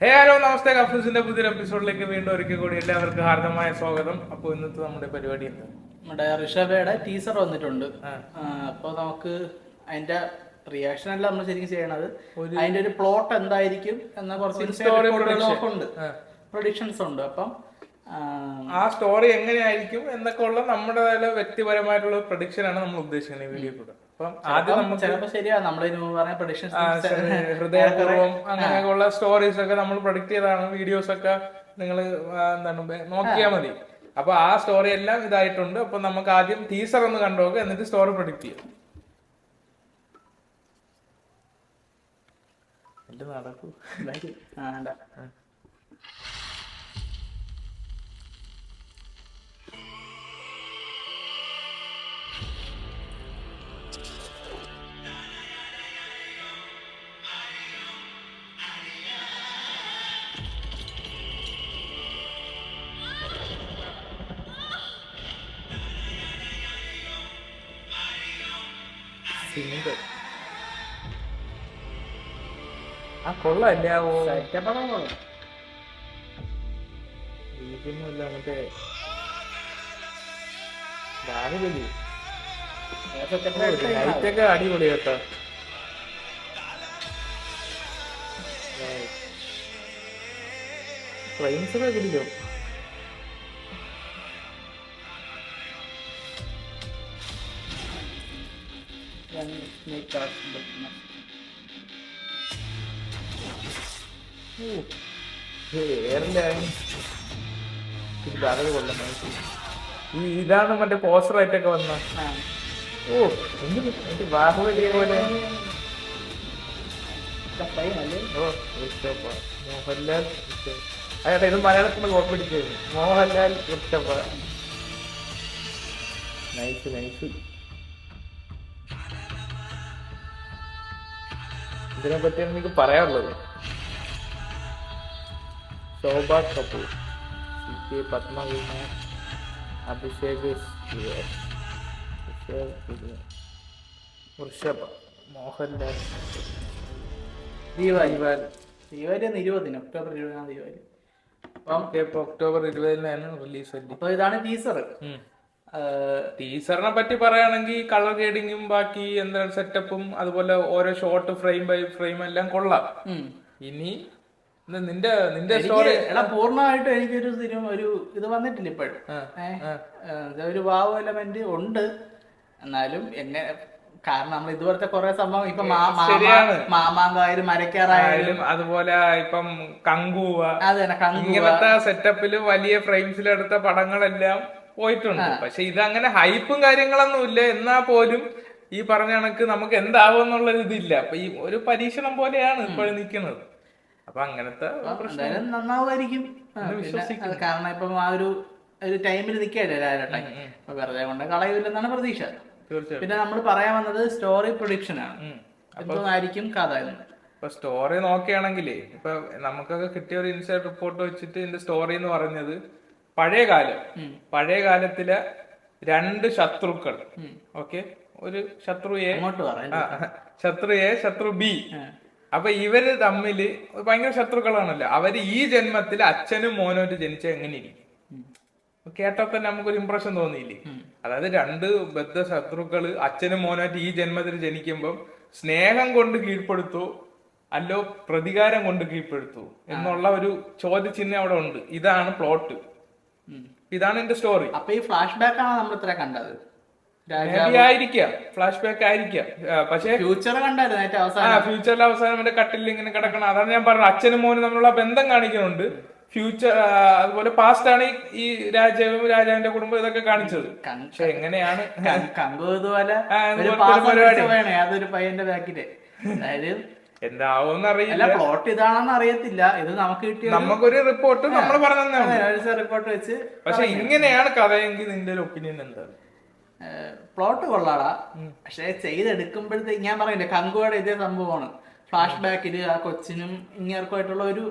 Hello നമസ്തേ. കഫ്യൂസിന്റെ പുതിയൊരു എപ്പിസോഡിലേക്ക് വീണ്ടും ഒരിക്കൽ കൂടി എല്ലാവർക്കും ഹാർദമായ സ്വാഗതം. അപ്പോൾ ഇന്നത്തെ നമ്മുടെ പരിപാടി എന്താ? നമ്മുടെ ഋഷഭയുടെ ടീസർ വന്നിട്ടുണ്ട്. അപ്പോൾ നമുക്ക് അതിന്റെ റിയാക്ഷൻ അല്ല നമ്മൾ ശരിക്കും ചെയ്യണത്, അതിന്റെ ഒരു പ്ലോട്ട് എന്തായിരിക്കും എന്ന കുറച്ച് പ്രൊഡിക്ഷൻസ് ഉണ്ട്. അപ്പം ആ സ്റ്റോറി എങ്ങനെയായിരിക്കും എന്നൊക്കെ ഉള്ള നമ്മുടെ വ്യക്തിപരമായിട്ടുള്ള പ്രൊഡിക്ഷൻ ആണ് നമ്മൾ ഉദ്ദേശിക്കുന്നത് ഈ വീഡിയോ കൂടെ. അപ്പം ആദ്യം നമുക്ക് ചിലപ്പോ ശരിയാ നമ്മളിന് പറഞ്ഞ പ്രൊഡിക്ഷൻസ് ഹൃദയപൂർവ്വം അങ്ങനെയൊക്കെയുള്ള സ്റ്റോറീസ് ഒക്കെ നമ്മൾ പ്രൊഡിക്ട് ചെയ്താണ്. വീഡിയോസ് ഒക്കെ നിങ്ങൾ എന്താണ് നോക്കിയാൽ മതി. അപ്പൊ ആ സ്റ്റോറി എല്ലാം ഇതായിട്ടുണ്ട്. അപ്പൊ നമുക്ക് ആദ്യം ടീസർ ഒന്ന് കണ്ടുനോക്കുക, എന്നിട്ട് സ്റ്റോറി പ്രൊഡിക്ട് ചെയ്യാം. എന്റെ നടക്കൂ. ആ കൊള്ളല്ലേ മറ്റേ ബാഹുബലി ലൈറ്റൊക്കെ അടിപൊളി കേട്ടോ. ഫ്രെയിംസ് ഒക്കെ കിടിലോ. ഇതാണ് മറ്റേ പോസ്റ്റർ ആയിട്ടൊക്കെ വന്ന. ഓ എന്ത് ബാഹുബലി പോലെ. മോഹൻലാൽ അതെ, ഇത് മലയാളത്തിൽ കോപ്പി അടിച്ചത്. മോഹൻലാൽ ഋഷഭ. Nice nice. ഇതിനെ പറ്റിയാണ് എനിക്ക് പറയാനുള്ളത്. Shobha Kapoor, Padmakumar, Abhishek, Rishabh, Mohanlal, October 20 Deepavali. October 20 release. അപ്പൊ ഇതാണ് ടീസർ. ടീസറിനെ പറ്റി പറയുകയാണെങ്കിൽ കളർ ഗ്രേഡിങ്ങും ബാക്കി എന്താണ് സെറ്റപ്പും അതുപോലെ ഓരോ ഷോട്ട് ഫ്രെയിം ബൈ ഫ്രെയിം എല്ലാം കൊള്ളാം. ഇനി നിന്റെ സ്റ്റോറി പൂർണ്ണമായിട്ടും എനിക്കൊരു ഒരു ഇത് വന്നിട്ടില്ല ഇപ്പോഴും. ഒരു വാവ് എലമെന്റ് ഉണ്ട് എന്നാലും എങ്ങനെ, കാരണം നമ്മൾ ഇതുപോലത്തെ കുറെ സംഭവം ഇപ്പൊ മാമാങ്കായാലും മരക്കാറായാലും അതുപോലെ ഇപ്പം കങ്കൂവ ഇങ്ങനത്തെ സെറ്റപ്പില് വലിയ ഫ്രെയിംസിലെടുത്ത പടങ്ങളെല്ലാം പോയിട്ടുണ്ട്. പക്ഷെ ഇതങ്ങനെ ഹൈപ്പും കാര്യങ്ങളൊന്നും ഇല്ല. എന്നാ പോലും ഈ പറഞ്ഞ കണക്ക് നമുക്ക് എന്താവും എന്നുള്ളൊരു ഇതില്ല. അപ്പൊ ഈ ഒരു പരീക്ഷണം പോലെയാണ് ഇപ്പോഴും നിൽക്കുന്നത്. അപ്പൊ അങ്ങനത്തെ നന്നാവുമായിരിക്കും കാരണം ഇപ്പം ആ ഒരു ടൈമിൽ നിൽക്കല്ലേ ലാലേട്ടൻ. അപ്പൊ വെറുതെ കൊണ്ട് കളയില്ലെന്നാണ് പ്രതീക്ഷ. പിന്നെ നമ്മൾ പറയാൻ വന്നത് സ്റ്റോറി പ്രൊഡിക്ഷൻ ആണ്. എന്തായിരിക്കും കഥ എന്ന്. ഇപ്പൊ സ്റ്റോറി നോക്കുകയാണെങ്കിലേ ഇപ്പൊ നമുക്കൊക്കെ കിട്ടിയ ഒരു ഇൻസൈഡ് റിപ്പോർട്ട് വെച്ചിട്ട് ഇതിന്റെ സ്റ്റോറി എന്ന് പറഞ്ഞത് പഴയ കാലത്തിലെ രണ്ട് ശത്രുക്കൾ. ഓക്കെ, ഒരു ശത്രു എ, ശത്രു ബി. അപ്പൊ ഇവര് തമ്മില് ഭയങ്കര ശത്രുക്കളാണല്ലോ. അവര് ഈ ജന്മത്തിൽ അച്ഛനും മോനോട്ട് ജനിച്ച എങ്ങനെ ഇരിക്കും? കേട്ടാൽ തന്നെ നമുക്കൊരു ഇംപ്രഷൻ തോന്നിയില്ലേ? അതായത് രണ്ട് ബദ്ധ ശത്രുക്കള് അച്ഛനും മോനായിട്ട് ഈ ജന്മത്തിൽ ജനിക്കുമ്പം സ്നേഹം കൊണ്ട് കീഴ്പ്പെടുത്തു അല്ലോ പ്രതികാരം കൊണ്ട് കീഴ്പ്പെടുത്തു എന്നുള്ള ഒരു ചോദ്യചിഹ്നം അവിടെ ഉണ്ട്. ഇതാണ് പ്ലോട്ട്, ഇതാണ് എന്റെ സ്റ്റോറി. അപ്പൊ ഈ ഫ്ലാഷ് ബാക്ക് ആണ് നമ്മൾ ഇത്ര കണ്ടത്. ആയിരിക്കാം, ഫ്ലാഷ് ബാക്ക് ആയിരിക്കാം. പക്ഷേ ഫ്യൂച്ചറിൽ അവസാനം എന്റെ കട്ടിൽ ഇങ്ങനെ കിടക്കണം. അതാണ് ഞാൻ പറഞ്ഞത്. അച്ഛനും മോനും തമ്മിലുള്ള ബന്ധം കാണിക്കുന്നുണ്ട്. ഫ്യൂച്ചർ അതുപോലെ പാസ്റ്റ് ആണ് ഈ രാജാവിന്റെ കുടുംബം ഇതൊക്കെ കാണിച്ചത്. പക്ഷെ എങ്ങനെയാണ് യാതൊരു പയ്യന്റെ ബാക്കില്, അതായത് എന്താവോന്ന് അറിയില്ല. പ്ലോട്ട് ഇതാണെന്ന് അറിയത്തില്ല. ഇത് നമുക്ക് കിട്ടിയ നമുക്കൊരു റിപ്പോർട്ട് നമ്മൾ പറഞ്ഞു റിപ്പോർട്ട് വെച്ച്. പക്ഷെ ഇങ്ങനെയാണ് കഥയെങ്കിൽ നിന്റെ ഒരു ഒപ്പീനിയൻ എന്താണ്? പ്ലോട്ട് കൊള്ളാടാ, പക്ഷെ ചെയ്തെടുക്കുമ്പോഴത്തേക്ക് ഞാൻ പറയില്ലേ, കങ്കുവയുടെ ഇതേ സംഭവമാണ്. ഫ്ലാഷ് ബാക്കില് ആ കൊച്ചിനും ഇങ്ങേർക്കുമായിട്ടുള്ള ഒരു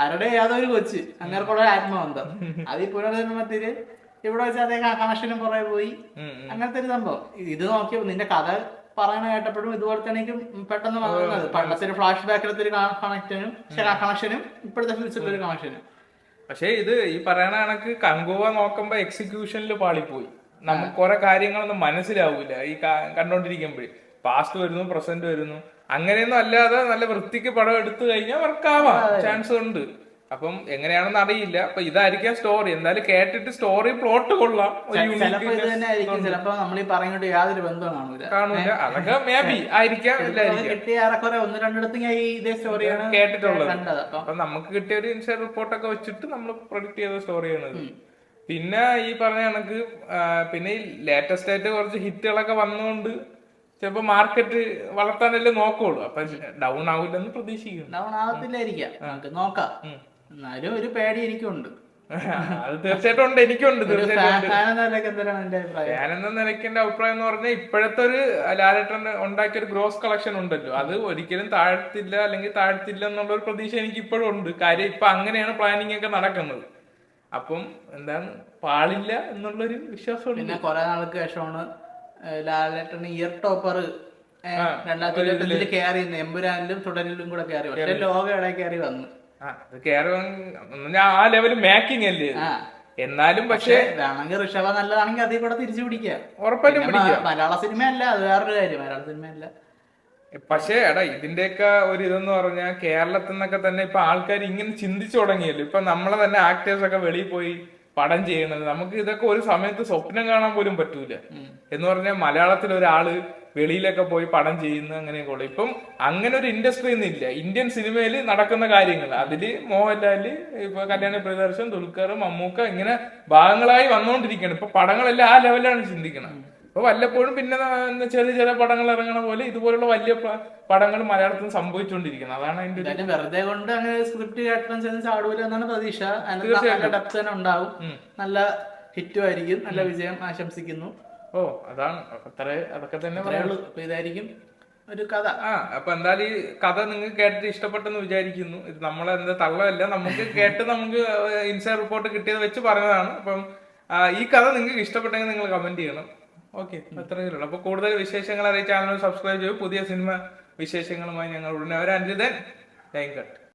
ആരുടെ യാതൊരു കൊച്ച് അങ്ങേർക്കുള്ള ആത്മബന്ധം, അത് ഈ പുനർജന്മത്തില് ഇവിടെ വെച്ച് അതേ കണക്ഷനും കുറെ പോയി. അങ്ങനത്തെ ഒരു സംഭവം. ഇത് നോക്കിയപ്പോ നിന്റെ കഥ പറയണ കേട്ടപ്പോഴും ഇതുപോലെ തന്നെ എനിക്ക് പെട്ടെന്ന് വന്നത് പണ്ടത്തെ ഒരു ഫ്ലാഷ് ബാക്കിലത്തെ ഒരു കണക്ഷനും ഇപ്പോഴത്തെ ഫ്യൂച്ചറിൽ ഒരു കണക്ഷന്. പക്ഷെ ഇത് ഈ പറയണ കണക്ക് കങ്കുവ നോക്കുമ്പോ എക്സിക്യൂഷനിൽ പാളിപ്പോയി. നമുക്ക് കുറെ കാര്യങ്ങളൊന്നും മനസ്സിലാവൂല ഈ കണ്ടോണ്ടിരിക്കുമ്പോഴേ. പാസ്റ്റ് വരുന്നു, പ്രസന്റ് വരുന്നു, അങ്ങനെയൊന്നും അല്ലാതെ നല്ല വൃത്തിക്ക് പടം എടുത്തു കഴിഞ്ഞാൽ വർക്കാവാം ചാൻസ് ഉണ്ട്. അപ്പം എങ്ങനെയാണെന്ന് അറിയില്ല. അപ്പൊ ഇതായിരിക്കാം സ്റ്റോറി. എന്തായാലും കേട്ടിട്ട് സ്റ്റോറി പ്ലോട്ട് കൊള്ളാം. ചിലപ്പോ ഇത് തന്നെ ആയിരിക്കും, ചിലപ്പോ നമ്മൾ ഈ പറയുന്നത് യാതൊരു ബന്ധവും കാണൂല. അതൊക്കെ മേ ബി ആയിരിക്കാം, കിട്ടിയ ഏറെക്കുറെ 1-2 ഞാൻ ഇതേ സ്റ്റോറിയാണ് കേട്ടിട്ടുള്ളത്. കണ്ടത്. അപ്പൊ നമുക്ക് കിട്ടിയ ഒരു ഇൻസൈഡ് റിപ്പോർട്ടൊക്കെ വെച്ചിട്ട് നമ്മൾ പ്രൊഡിക്ട് ചെയ്ത സ്റ്റോറിയാണിത്. പിന്നെ ഈ പറഞ്ഞ കണക്ക് പിന്നെ ഈ ലേറ്റസ്റ്റ് ആയിട്ട് കുറച്ച് ഹിറ്റുകളൊക്കെ വന്നുകൊണ്ട് ചിലപ്പോ മാർക്കറ്റ് വളർത്താനല്ലേ നോക്കുള്ളൂ. അപ്പൊ ഡൗൺ ആവില്ലെന്ന് പ്രതീക്ഷിക്കുന്നു. ഡൗൺ ആവത്തില്ലായിരിക്കാം, നമുക്ക് നോക്കാം. എന്നാലും ഒരു പേടി എനിക്കുണ്ട്. അത് തീർച്ചയായിട്ടും ഉണ്ട്, എനിക്കുണ്ട്. തീർച്ചയായിട്ടും ഞാനെന്ന നിലയ്ക്ക് എന്റെ അഭിപ്രായം എന്ന് പറഞ്ഞാൽ ഇപ്പോഴത്തെ ഒരു ലാലേട്ടൻ ഉണ്ടാക്കിയ ഒരു ഗ്രോസ് കളക്ഷൻ ഉണ്ടല്ലോ, അത് ഒരിക്കലും താഴ്ത്തില്ല അല്ലെങ്കിൽ താഴ്ത്തില്ല എന്നുള്ള ഒരു പ്രതീക്ഷ എനിക്ക് ഇപ്പോഴും ഉണ്ട്. കാര്യം ഇപ്പൊ അങ്ങനെയാണ് പ്ലാനിങ് ഒക്കെ നടക്കുന്നത്. അപ്പം എന്താണ്, പാളില്ല എന്നുള്ളൊരു വിശ്വാസമുണ്ട്. പിന്നെ കുറെ നാൾക്ക് ശേഷമാണ് ലാലേട്ടന് ഇയർ ടോപ്പർ 2020 കയറി, എമ്പുരാനിലും തുടരിലും കൂടെ കയറി. പക്ഷെ ലോക ഇടയിൽ കയറി വന്നു. ആ ലെവല് മേക്കിംഗ് അല്ലേ. എന്നാലും പക്ഷേ വേണമെങ്കിൽ ഋഷഭ നല്ലതാണെങ്കിൽ അതിൽ കൂടെ തിരിച്ചു പിടിക്കാം, ഉറപ്പായിട്ടും പിടിക്കാം. മലയാള സിനിമ അല്ല, അത് വേറൊരു കാര്യം, മലയാള സിനിമ അല്ല. പക്ഷേ എടാ ഇതിന്റെയൊക്കെ ഒരു ഇതെന്ന് പറഞ്ഞാൽ കേരളത്തിൽ നിന്നൊക്കെ തന്നെ ഇപ്പൊ ആൾക്കാർ ഇങ്ങനെ ചിന്തിച്ചു തുടങ്ങിയല്ലോ. ഇപ്പൊ നമ്മളെ തന്നെ ആക്ടേഴ്സ് ഒക്കെ വെളിയിൽ പോയി പടം ചെയ്യണത്, നമുക്ക് ഇതൊക്കെ ഒരു സമയത്ത് സ്വപ്നം കാണാൻ പോലും പറ്റൂല. എന്ന് പറഞ്ഞാൽ മലയാളത്തിൽ ഒരാള് വെളിയിലൊക്കെ പോയി പടം ചെയ്യുന്നു, അങ്ങനെയൊക്കെ ഉള്ളു. ഇപ്പം അങ്ങനെ ഒരു ഇൻഡസ്ട്രി ഒന്നും ഇല്ല. ഇന്ത്യൻ സിനിമയിൽ നടക്കുന്ന കാര്യങ്ങൾ അതില് മോഹൻലാല്, ഇപ്പൊ കല്യാണ പ്രിയദർശൻ, ദുൽഖർ, മമ്മൂക്ക ഇങ്ങനെ ഭാഗങ്ങളായി വന്നുകൊണ്ടിരിക്കുകയാണ്. ഇപ്പൊ പടങ്ങളെല്ലാം ആ ലെവലിലാണ് ചിന്തിക്കണം. അപ്പൊ വല്ലപ്പോഴും പിന്നെ ചെറിയ ചെറിയ പടങ്ങൾ ഇറങ്ങണ പോലെ ഇതുപോലുള്ള വലിയ പടങ്ങൾ മലയാളത്തിൽ സംഭവിച്ചുകൊണ്ടിരിക്കുന്നത്. അതാണ് അതിന്റെ വെറുതെ കൊണ്ട് അങ്ങനെ സ്ക്രിപ്റ്റ് കേട്ടൻ ചാടൂല എന്നാണ് പ്രതീക്ഷ. നല്ല ഡെപ്ത് തന്നെ ഉണ്ടാവും, നല്ല ഹിറ്റും ആയിരിക്കും. നല്ല വിജയം ആശംസിക്കുന്നു. ഓ അതാണ് അതൊക്കെ തന്നെ പറയുള്ളൂ. അപ്പൊ ഇതായിരിക്കും ഒരു കഥ. അപ്പൊ എന്തായാലും ഈ കഥ നിങ്ങൾക്ക് കേട്ടിട്ട് ഇഷ്ടപ്പെട്ടെന്ന് വിചാരിക്കുന്നു. ഇത് നമ്മളെ എന്താ തള്ളല്ല, നമുക്ക് കേട്ട് നമുക്ക് ഇൻസൈഡ് റിപ്പോർട്ട് കിട്ടിയത് വെച്ച് പറഞ്ഞതാണ്. അപ്പം ഈ കഥ നിങ്ങൾക്ക് ഇഷ്ടപ്പെട്ടെങ്കിൽ നിങ്ങൾ കമന്റ് ചെയ്യണം. ഓക്കെ, അത്രയേ ഉള്ളൂ. അപ്പൊ കൂടുതൽ വിശേഷങ്ങൾ അറിയിച്ച ചാനൽ സബ്സ്ക്രൈബ് ചെയ്യും. പുതിയ സിനിമ വിശേഷങ്ങളുമായി ഞങ്ങൾ ഉടനെ വരാൻ.